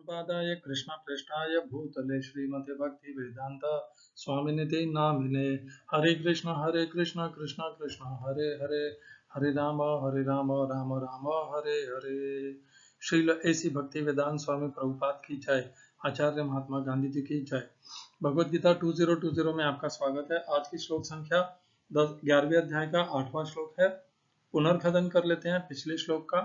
संपादाय कृष्णप्रेष्ठाय भूतले श्रीमते भक्ति वेदांत स्वामिनिति नामिने। हरे कृष्ण कृष्ण कृष्ण हरे हरे, हरे राम राम राम हरे हरे। श्रील ऐसी भक्ति वेदांत स्वामी प्रभुपाद की जय, आचार्य महात्मा गांधी जी की जय। भगवद गीता 2020 में आपका स्वागत है। आज की श्लोक संख्या 11वें अध्याय का 8वां श्लोक है। पुनर्कथन कर लेते हैं पिछले श्लोक का।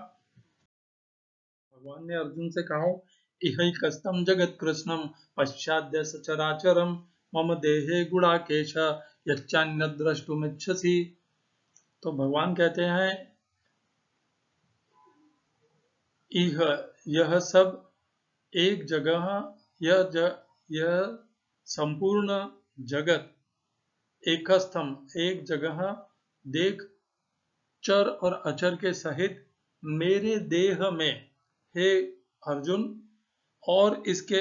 भगवान ने अर्जुन से कहा, इहैकस्तम जगत कृष्णम पश्चाद्य सचराचरम मम देहे गुणाकेश यच्चान्य द्रष्टुमिच्छसि। तो भगवान कहते हैं यह सब एक जगह, यह संपूर्ण जगत एकस्थम एक जगह देख चर और अचर के सहित मेरे देह में हे अर्जुन, और इसके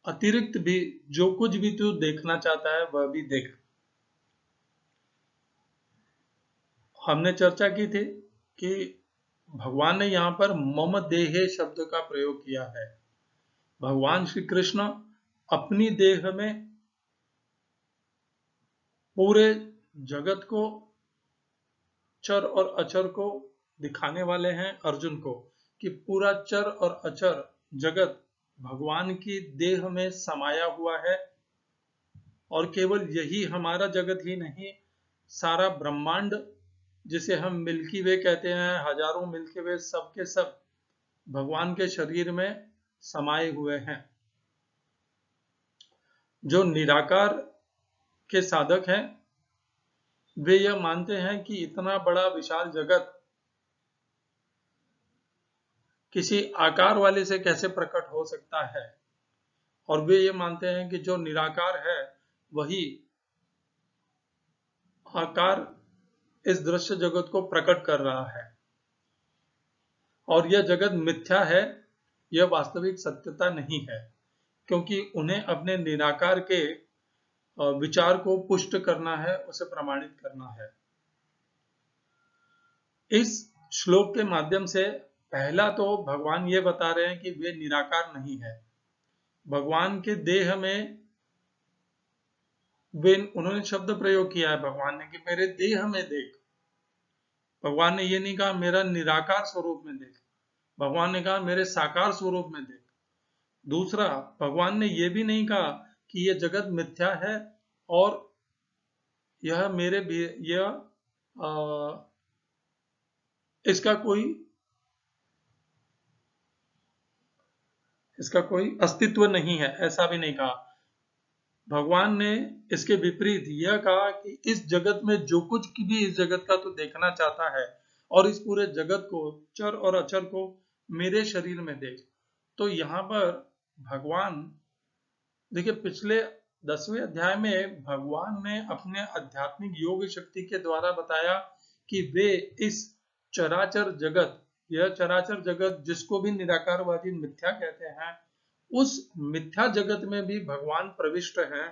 अतिरिक्त भी जो कुछ भी तू देखना चाहता है वह भी देख। हमने चर्चा की थी कि भगवान ने यहाँ पर मम देहे शब्द का प्रयोग किया है। भगवान श्री कृष्ण अपनी देह में पूरे जगत को, चर और अचर को दिखाने वाले हैं अर्जुन को, कि पूरा चर और अचर जगत भगवान की देह में समाया हुआ है। और केवल यही हमारा जगत ही नहीं, सारा ब्रह्मांड जिसे हम मिल्की वे कहते हैं, हजारों मिल्की वे, सब के सब भगवान के शरीर में समाये हुए हैं। जो निराकार के साधक हैं वे यह मानते हैं कि इतना बड़ा विशाल जगत किसी आकार वाले से कैसे प्रकट हो सकता है। और वे ये मानते हैं कि जो निराकार है वही आकार इस दृश्य जगत को प्रकट कर रहा है, और यह जगत मिथ्या है, यह वास्तविक सत्यता नहीं है, क्योंकि उन्हें अपने निराकार के विचार को पुष्ट करना है, उसे प्रमाणित करना है। इस श्लोक के माध्यम से पहला तो भगवान ये बता रहे हैं कि वे निराकार नहीं है। भगवान के देह में वे, उन्होंने शब्द प्रयोग किया है भगवान ने कि मेरे देह में देख। भगवान ने ये नहीं कहा मेरा निराकार स्वरूप में देख, भगवान ने कहा मेरे साकार स्वरूप में देख। दूसरा, भगवान ने ये भी नहीं कहा कि यह जगत मिथ्या है और यह मेरे भी इसका कोई अस्तित्व नहीं है, ऐसा भी नहीं कहा। भगवान ने इसके विपरीत यह कहा कि इस जगत में जो कुछ भी इस जगत का तो देखना चाहता है, और इस पूरे जगत को, चर और अचर को मेरे शरीर में देख। तो यहाँ पर भगवान देखिए, पिछले 10वें अध्याय में भगवान ने अपने आध्यात्मिक योग शक्ति के द्वारा बताया कि वे इस चराचर जगत, यह चराचर जगत जिसको भी निराकारवादी मिथ्या कहते हैं, उस मिथ्या जगत में भी भगवान प्रविष्ट हैं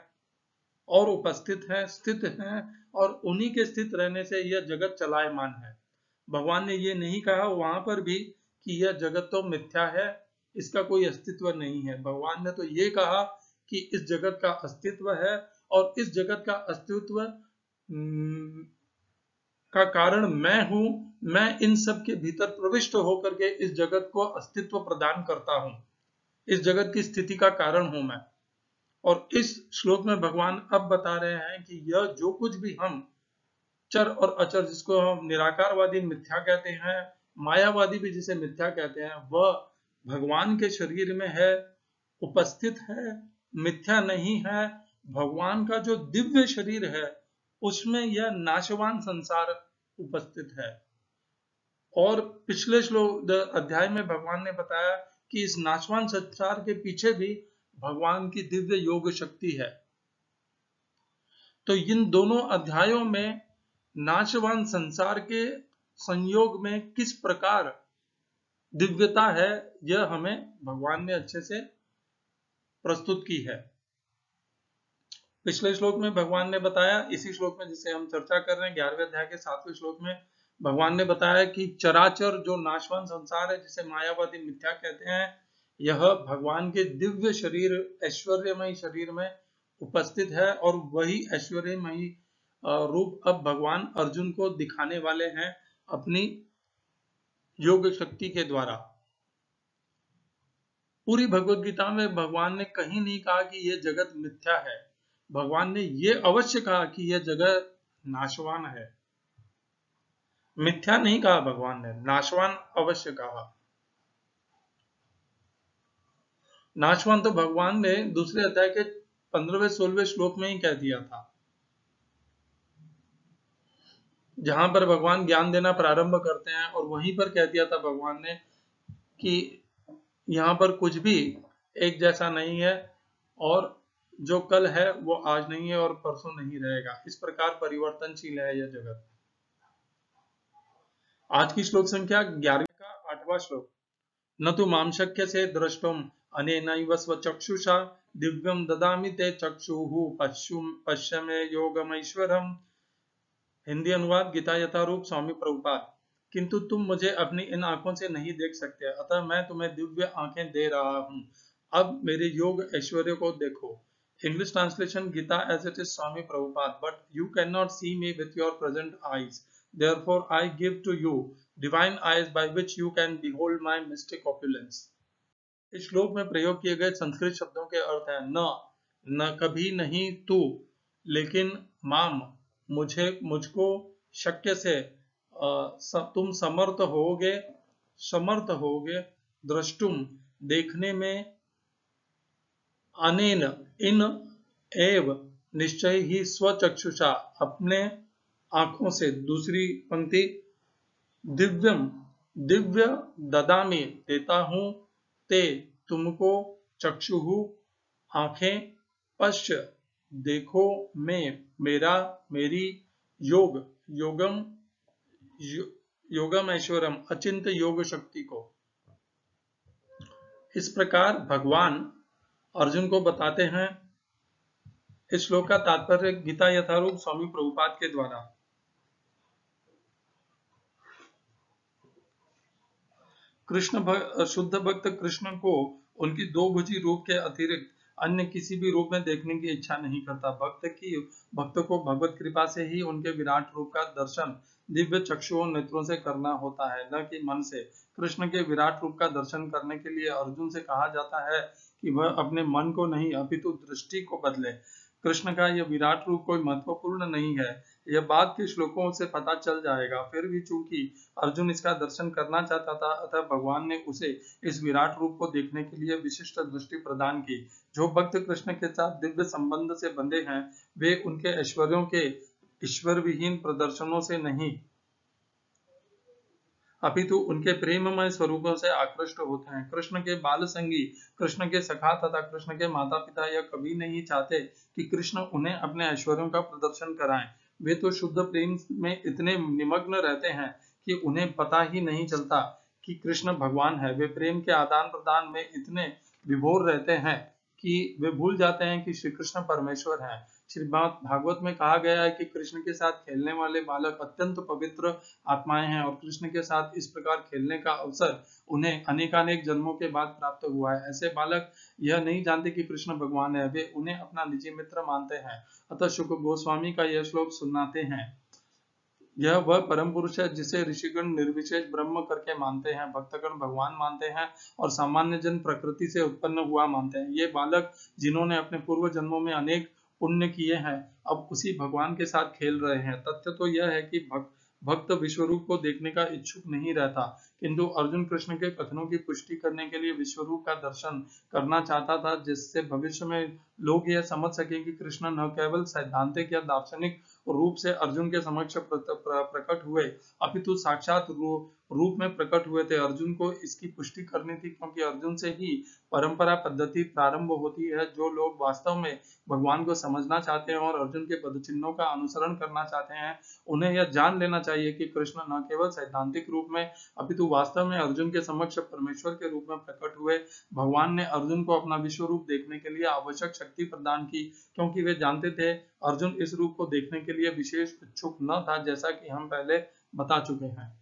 और उपस्थित हैं, स्थित हैं, और उन्हीं के स्थित रहने से यह जगत चलायमान है। भगवान ने ये नहीं कहा वहां पर भी कि यह जगत तो मिथ्या है, इसका कोई अस्तित्व नहीं है। भगवान ने तो ये कहा कि इस जगत का अस्तित्व है, और इस जगत का अस्तित्व का कारण मैं हूं। मैं इन सब के भीतर प्रविष्ट होकर के इस जगत को अस्तित्व प्रदान करता हूं, इस जगत की स्थिति का कारण हूं मैं। और इस श्लोक में भगवान अब बता रहे हैं कि यह जो कुछ भी हम चर और अचर, जिसको हम निराकारवादी मिथ्या कहते हैं, मायावादी भी जिसे मिथ्या कहते हैं, वह भगवान के शरीर में है, उपस्थित है, मिथ्या नहीं है। भगवान का जो दिव्य शरीर है उसमें यह नाशवान संसार उपस्थित है। और पिछले श्लोक अध्याय में भगवान ने बताया कि इस नाशवान संसार के पीछे भी भगवान की दिव्य योग शक्ति है। तो इन दोनों अध्यायों में नाशवान संसार के संयोग में किस प्रकार दिव्यता है, यह हमें भगवान ने अच्छे से प्रस्तुत की है। पिछले श्लोक में भगवान ने बताया, इसी श्लोक में जिसे हम चर्चा कर रहे हैं 11वें अध्याय के 7वें श्लोक में भगवान ने बताया कि चराचर जो नाशवान संसार है, जिसे मायावादी मिथ्या कहते हैं, यह भगवान के दिव्य शरीर, ऐश्वर्यमय शरीर में उपस्थित है और वही ऐश्वर्यमयी रूप अब भगवान अर्जुन को दिखाने वाले हैं अपनी योग शक्ति के द्वारा। पूरी भगवत गीता में भगवान ने कहीं नहीं कहा कि यह जगत मिथ्या है। भगवान ने यह अवश्य कहा कि यह जगत नाशवान है। मिथ्या नहीं कहा भगवान ने, नाशवान अवश्य कहा। नाशवान तो भगवान ने दूसरे अध्याय के 15वें 16वें श्लोक में ही कह दिया था, जहां पर भगवान ज्ञान देना प्रारंभ करते हैं, और वहीं पर कह दिया था भगवान ने कि यहाँ पर कुछ भी एक जैसा नहीं है, और जो कल है वो आज नहीं है और परसों नहीं रहेगा। इस प्रकार परिवर्तनशील है यह जगत। आज की श्लोक संख्या 11 का 8वां श्लोक। न तु मां शक्यसे द्रष्टुम अनेनैव स्वचक्षुषा दिव्यं ददामि ते चक्षुः पश्य मे योगमैश्वरम्। हिंदी अनुवाद गीता यथारूप स्वामी प्रभुपाद। किंतु तुम मुझे अपनी इन आंखों से नहीं देख सकते, अतः मैं तुम्हें दिव्य आंखें दे रहा हूं। अब मेरे योग ऐश्वर्य को देखो। English translation Gita as it is Swami Prabhupada, but you cannot see me with your present eyes. Therefore I give to you divine eyes by which you can behold my mystic opulence. इस श्लोक में प्रयोग किए गए संस्कृत शब्दों के अर्थ हैं न कभी नहीं तू, लेकिन माम मुझको, शक्य से तुम समर्थ होगे, द्रष्टुम देखने में, अनेन इन, एव निश्चय ही, स्वचक्षुषा अपने आंखों से। दूसरी पंक्ति, दिव्यम दिव्य ददामी देता हूं, ते तुमको, चक्षुहु आंखें, पश्य देखो, में मेरी, योगम ऐश्वरम अचिंत योग शक्ति को। इस प्रकार भगवान अर्जुन को बताते हैं। इस श्लोक का तात्पर्य गीता यथारूप स्वामी प्रभुपाद के द्वारा। शुद्ध भक्त कृष्ण को उनकी दो भुजी रूप के अतिरिक्त अन्य किसी भी रूप में देखने की इच्छा नहीं करता। भक्त को भगवत कृपा से ही उनके विराट रूप का दर्शन दिव्य चक्षुओं नेत्रों से करना होता है, न कि मन से। कृष्ण के विराट रूप का दर्शन करने के लिए अर्जुन से कहा जाता है कि वह अपने मन को नहीं अपितु दृष्टि को बदले। कृष्ण का यह विराट रूप कोई महत्वपूर्ण नहीं है, यह बाद के श्लोकों से पता चल जाएगा। फिर भी चूंकि अर्जुन इसका दर्शन करना चाहता था, अतः भगवान ने उसे इस विराट रूप को देखने के लिए विशिष्ट दृष्टि प्रदान की। जो भक्त कृष्ण के साथ दिव्य संबंध से बंधे हैं, वे उनके ऐश्वर्यों के ईश्वर विहीन प्रदर्शनों से नहीं अपितु उनके प्रेममय स्वरूपों से आकृष्ट होते हैं। कृष्ण के बाल संगी, कृष्ण के सखा तथा कृष्ण के माता पिता यह कभी नहीं चाहते कि कृष्ण उन्हें अपने ऐश्वर्यों का प्रदर्शन कराएं। वे तो शुद्ध प्रेम में इतने निमग्न रहते हैं कि उन्हें पता ही नहीं चलता कि कृष्ण भगवान है। वे प्रेम के आदान प्रदान में इतने विभोर रहते हैं कि वे भूल जाते हैं कि श्री कृष्ण परमेश्वर हैं। श्रीमद् भागवत में कहा गया है कि कृष्ण के साथ खेलने वाले बालक अत्यंत पवित्र आत्माएं हैं, और कृष्ण के साथ इस प्रकार खेलने का अवसर उन्हें अनेकानेक जन्मों के बाद प्राप्त हुआ है। ऐसे बालक यह नहीं जानते कि कृष्ण भगवान है, वे उन्हें अपना निजी मित्र मानते हैं। अतः शुक गोस्वामी का यह श्लोक सुनाते हैं। यह वह परम पुरुष है जिसे ऋषिगण निर्विशेष ब्रह्म करके मानते हैं, भक्तगण भगवान मानते हैं, और सामान्य जन प्रकृति से उत्पन्न हुआ मानते हैं। ये बालक जिन्होंने अपने पूर्व जन्मों में अनेक पुण्य किए हैं, अब उसी भगवान के साथ खेल रहे हैं। तथ्य तो यह है कि भक्त विश्वरूप को देखने का इच्छुक नहीं रहता, किंतु अर्जुन कृष्ण के कथनों की पुष्टि करने के लिए विश्वरूप का दर्शन करना चाहता था, जिससे भविष्य में लोग यह समझ सके कि कृष्ण न केवल सैद्धांतिक या दार्शनिक रूप से अर्जुन के समक्ष प्रकट हुए, अपितु साक्षात रूप में प्रकट हुए थे। अर्जुन को इसकी पुष्टि करनी थी, क्योंकि अर्जुन से ही परंपरा पद्धति प्रारंभ होती है। जो लोग वास्तव में भगवान को समझना चाहते हैं और अर्जुन के पदचिन्हों का अनुसरण करना चाहते हैं, उन्हें यह जान लेना चाहिए कि कृष्ण न केवल सैद्धांतिक रूप में अपितु वास्तव में अर्जुन के समक्ष परमेश्वर के रूप में प्रकट हुए। भगवान ने अर्जुन को अपना विश्व रूप देखने के लिए आवश्यक शक्ति प्रदान की, क्योंकि वे जानते थे अर्जुन इस रूप को देखने के लिए विशेष इच्छुक न था, जैसा कि हम पहले बता चुके हैं।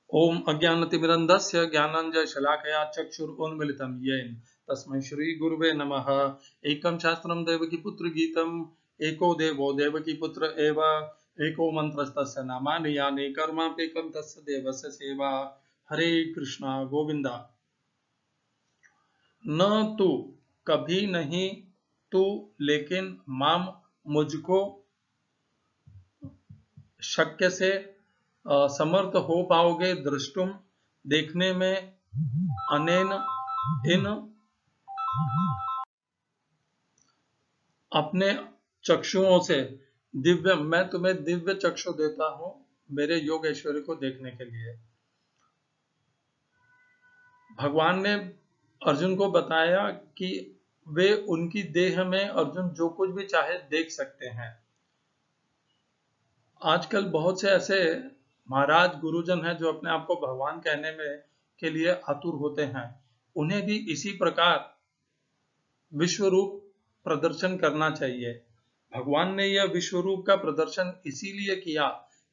ओम अज्ञानतिमिरन्धस्य ज्ञानाञ्जनशलाकया चक्षुरुन्मीलितं येन तस्मै श्रीगुरुवे नमः। एकं शास्त्रं देवकीपुत्र गीतम् एको देवो देवकीपुत्र एव एको मन्त्रस्तस्य नामानि यानि कर्माप्येकं तस्य देवस्य सेवा। हरे कृष्णा गोविंदा। न तू कभी नहीं तू लेकिन माम मुझको शक्य से समर्थ हो पाओगे दृष्टुम देखने में अनेन इन अपने चक्षुओं से दिव्य, मैं तुम्हें दिव्य चक्षु देता हूं मेरे योग ऐश्वर्य को देखने के लिए। भगवान ने अर्जुन को बताया कि वे उनकी देह में अर्जुन जो कुछ भी चाहे देख सकते हैं। आजकल बहुत से ऐसे महाराज गुरुजन हैं जो अपने आप को भगवान कहने में के लिए आतुर होते हैं। उन्हें भी इसी प्रकार विश्व रूप प्रदर्शन करना चाहिए। भगवान ने यह विश्व रूप का प्रदर्शन इसीलिए किया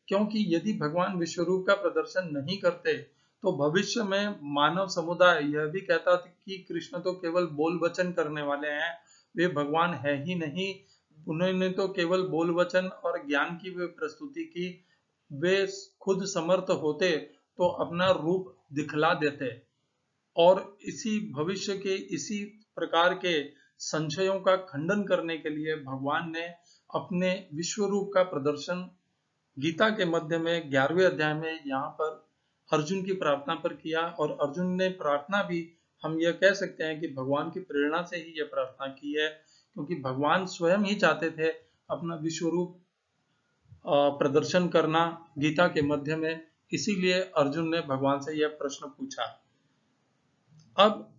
क्योंकि यदि भगवान विश्व रूप का प्रदर्शन नहीं करते तो भविष्य में मानव समुदाय यह भी कहता था कि कृष्ण तो केवल बोल वचन करने वाले हैं, वे भगवान है ही नहीं। उन्होंने तो केवल बोल वचन और ज्ञान की वे प्रस्तुति की, वे खुद समर्थ होते तो अपना रूप दिखला देते। और इसी भविष्य के इसी प्रकार के संशयों का खंडन करने के लिए भगवान ने अपने विश्व रूप का प्रदर्शन गीता के मध्य में 11वें अध्याय में यहाँ पर अर्जुन की प्रार्थना पर किया। और अर्जुन ने प्रार्थना भी हम यह कह सकते हैं कि भगवान की प्रेरणा से ही यह प्रार्थना की है, क्योंकि भगवान स्वयं ही चाहते थे अपना विश्व रूप प्रदर्शन करना गीता के मध्य में, इसीलिए अर्जुन ने भगवान से यह प्रश्न पूछा। अब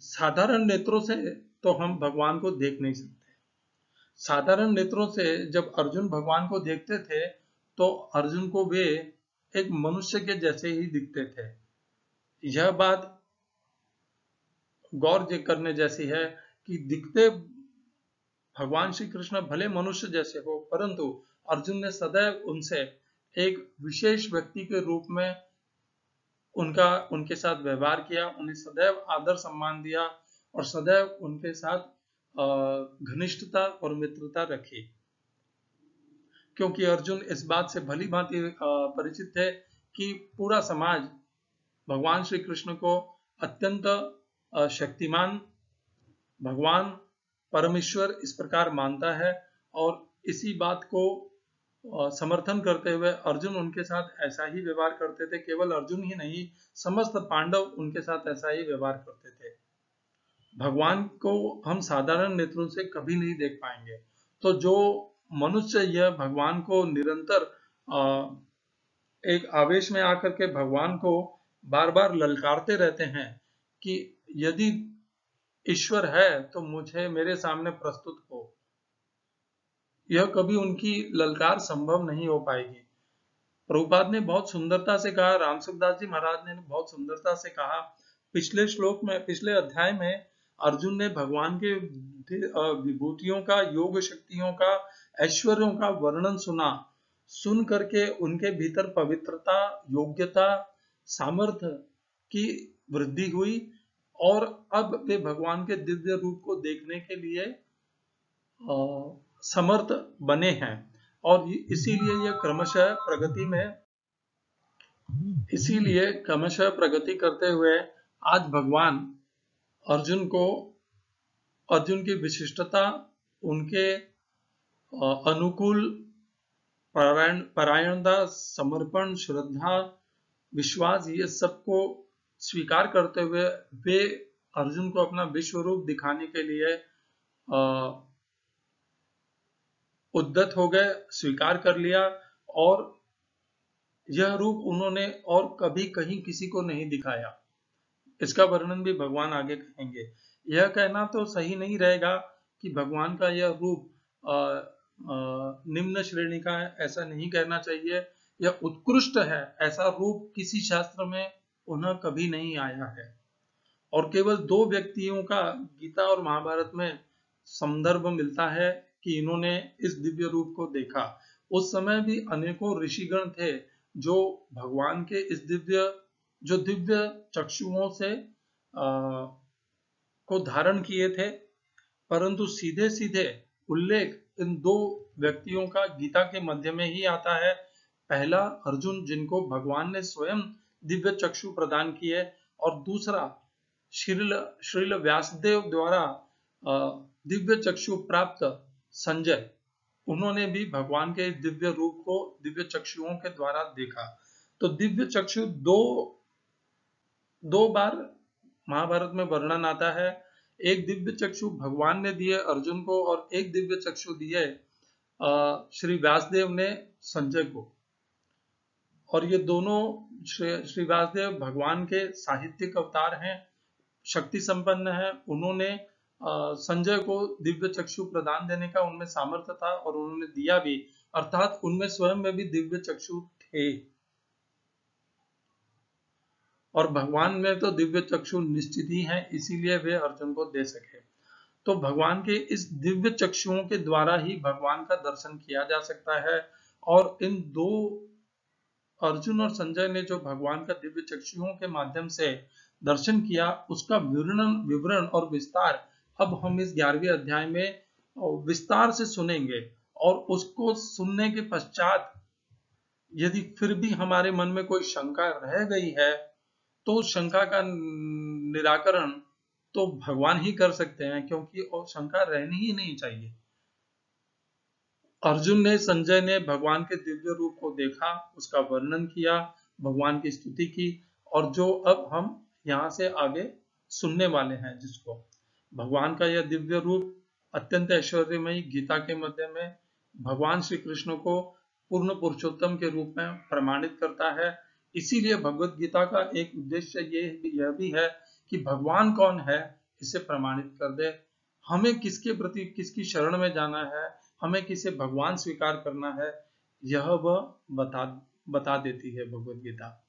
साधारण नेत्रों से तो हम भगवान को देख नहीं सकते। साधारण नेत्रों से जब अर्जुन भगवान को देखते थे तो अर्जुन को वे एक मनुष्य के जैसे ही दिखते थे। यह बात गौर करने जैसी है कि दिखते भगवान श्री कृष्ण भले मनुष्य जैसे हो, परंतु अर्जुन ने सदैव उनसे एक विशेष व्यक्ति के रूप में उनके साथ व्यवहार किया, उन्हें सदैव आदर सम्मान दिया और सदैव उनके साथ घनिष्ठता और मित्रता रखी, क्योंकि अर्जुन इस बात से भली भांति परिचित थे कि पूरा समाज भगवान श्री कृष्ण को अत्यंत शक्तिमान भगवान परमेश्वर इस प्रकार मानता है। और इसी बात को समर्थन करते हुए अर्जुन उनके साथ ऐसा ही व्यवहार करते थे। केवल अर्जुन ही नहीं, समस्त पांडव उनके साथ ऐसा ही व्यवहार करते थे। भगवान को हम साधारण नेत्रों से कभी नहीं देख पाएंगे। तो जो मनुष्य यह भगवान को निरंतर एक आवेश में आकर के भगवान को बार बार ललकारते रहते हैं कि यदि ईश्वर है तो मुझे मेरे सामने प्रस्तुत हो, यह कभी उनकी ललकार संभव नहीं हो पाएगी। प्रभुपाद ने बहुत सुंदरता से कहा, राम सुखदास जी महाराज ने बहुत सुंदरता से कहा, पिछले श्लोक में, पिछले अध्याय में अर्जुन ने भगवान के विभूतियों का, योग शक्तियों का, ऐश्वर्यों का वर्णन सुना। सुन करके उनके भीतर पवित्रता, योग्यता, सामर्थ्य की वृद्धि हुई और अब वे भगवान के दिव्य रूप को देखने के लिए समर्थ बने हैं। और इसीलिए यह क्रमशः प्रगति करते हुए आज भगवान अर्जुन को, अर्जुन की विशिष्टता, उनके अनुकूल परायणता, समर्पण, श्रद्धा, विश्वास, ये सबको स्वीकार करते हुए वे अर्जुन को अपना विश्व रूप दिखाने के लिए उद्यत हो गए, स्वीकार कर लिया। और यह रूप उन्होंने और कभी कहीं किसी को नहीं दिखाया। इसका वर्णन भी भगवान आगे कहेंगे। यह कहना तो सही नहीं रहेगा कि भगवान का यह रूप निम्न श्रेणी का है, ऐसा नहीं कहना चाहिए। यह उत्कृष्ट है, ऐसा रूप किसी शास्त्र में उन्हें कभी नहीं आया है। और केवल 2 व्यक्तियों का गीता और महाभारत में संदर्भ मिलता है कि इन्होंने इस दिव्य रूप को देखा। उस समय भी अनेकों ऋषिगण थे जो भगवान के इस दिव्य चक्षुओं से को धारण किए थे, परंतु सीधे सीधे उल्लेख इन दो व्यक्तियों का गीता के मध्य में ही आता है। पहला अर्जुन, जिनको भगवान ने स्वयं दिव्य चक्षु प्रदान किए, और दूसरा श्रील व्यासदेव द्वारा दिव्य चक्षु प्राप्त संजय, उन्होंने भी भगवान के दिव्य रूप को दिव्य चक्षुओं के द्वारा देखा। तो दिव्य चक्षु दो बार महाभारत में वर्णन आता है। एक दिव्य चक्षु भगवान ने दिए अर्जुन को, और एक दिव्य चक्षु दिए श्री व्यासदेव ने संजय को। और ये दोनों श्री व्यासदेव भगवान के साहित्यिक अवतार हैं, शक्ति संपन्न है। उन्होंने संजय को दिव्य चक्षु प्रदान देने का उनमें सामर्थ्य था, और उन्होंने दिया भी, अर्थात उनमें स्वयं में भी दिव्य चक्षु थे। और भगवान में तो दिव्य चक्षु निश्चित ही है, इसीलिए वे अर्जुन को दे सके। तो भगवान के इस दिव्य चक्षुओं के द्वारा ही भगवान का दर्शन किया जा सकता है। और इन दो, अर्जुन और संजय ने जो भगवान का दिव्य चक्षुओं के माध्यम से दर्शन किया, उसका विवरण और विस्तार अब हम इस 11वें अध्याय में विस्तार से सुनेंगे। और उसको सुनने के पश्चात यदि फिर भी हमारे मन में कोई शंका रह गई है, तो शंका का निराकरण तो भगवान ही कर सकते हैं, क्योंकि शंका रहनी ही नहीं चाहिए। अर्जुन ने, संजय ने भगवान के दिव्य रूप को देखा, उसका वर्णन किया, भगवान की स्तुति की, और जो अब हम यहाँ से आगे सुनने वाले हैं, जिसको भगवान का यह दिव्य रूप अत्यंत ऐश्वर्यमयी गीता के मध्य में भगवान श्री कृष्ण को पूर्ण पुरुषोत्तम के रूप में प्रमाणित करता है। इसीलिए भगवत गीता का एक उद्देश्य यह भी है कि भगवान कौन है इसे प्रमाणित कर दे, हमें किसके प्रति, किसकी शरण में जाना है, हमें किसे भगवान स्वीकार करना है, यह वह बता देती है भगवत गीता।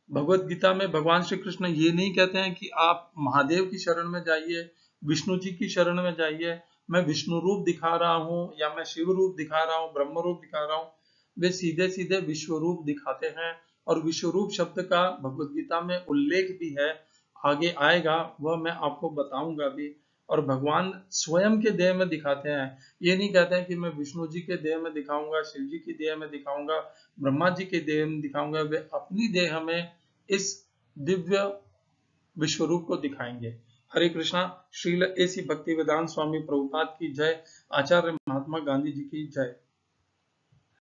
भगवत गीता में भगवान श्री कृष्ण ये नहीं कहते हैं कि आप महादेव की शरण में जाइए, विष्णु जी की शरण में जाइए, मैं विष्णु रूप दिखा रहा हूँ, या मैं शिव रूप दिखा रहा हूँ, ब्रह्म रूप दिखा रहा हूँ। वे सीधे सीधे विश्व रूप दिखाते हैं, और विश्व रूप शब्द का भगवत गीता में उल्लेख भी है, आगे आएगा, वह मैं आपको बताऊंगा भी। और भगवान स्वयं के देह में दिखाते हैं, ये नहीं कहते हैं कि मैं विष्णु जी के देह में दिखाऊंगा, शिव जी की देह में दिखाऊंगा, ब्रह्मा जी के देह में दिखाऊंगा। वे अपनी देह में इस दिव्य विश्व रूप को दिखाएंगे। हरे कृष्णा। श्रील एसी भक्ति वेदांत स्वामी प्रभुपाद की जय। आचार्य महात्मा गांधी जी की जय।